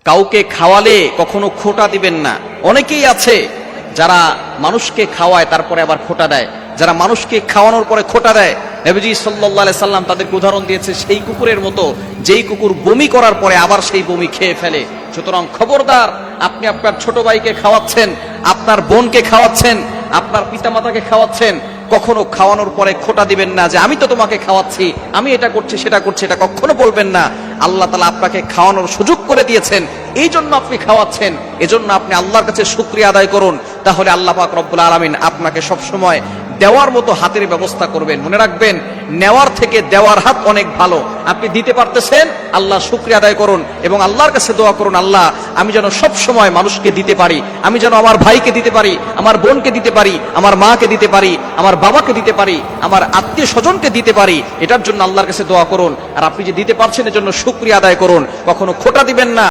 কাউকে খাওয়ালে কখনো খোটা দিবেন না। অনেকেই আছে যারা মানুষকে খাওয়ায় তারপরে আবার খোটা দেয়, যারা মানুষকে খাওয়ানোর পরে খোটা দেয়। নবীজি সাল্লাল্লাহু আলাইহি সাল্লাম তাদেরকে উদাহরণ দিয়েছে সেই কুকুরের মতো, যেই কুকুর বমি করার পরে আবার সেই বমি খেয়ে ফেলে। সুতরাং খবরদার, আপনি আপনার ছোট ভাইকে খাওয়াচ্ছেন, আপনার বোনকে খাওয়াচ্ছেন, আপনার পিতামাতাকে খাওয়াচ্ছেন, কখনো খাওয়ানোর পরে খোটা দিবেন না যে আমি তো তোমাকে খাওয়াচ্ছি, আমি এটা করছি সেটা করছি, এটা কখনো বলবেন না। আল্লাহ তাআলা আপনাকে খাওয়ানোর সুযোগ করে দিয়েছেন, এই জন্য আপনি খাওয়াচ্ছেন, এজন্য আপনি আল্লাহর কাছে শুকরিয়া আদায় করুন। তাহলে আল্লাহ পাক রব্বুল আলামিন আপনাকে সবসময় দেওয়ার মতো হাতের ব্যবস্থা করবেন। মনে রাখবেন, নেওয়ার থেকে দেওয়ার হাত অনেক ভালো। আপনি দিতে পারতেছেন, আল্লাহ শুকরিয়া আদায় করুন এবং আল্লাহর কাছে দোয়া করুন, আল্লাহ আমি যেন সব সময় মানুষকে দিতে পারি, আমি যেন আমার ভাইকে দিতে পারি, আমার বোনকে দিতে পারি, আমার মাকে দিতে পারি, আমার বাবাকে দিতে পারি, আমার আত্মীয় স্বজনকে দিতে পারি। এটার জন্য আল্লাহর কাছে দোয়া করুন। আর আপনি যে দিতে পারছেন এর জন্য শুকরিয়া আদায় করুন, কখনো খোটা দিবেন না।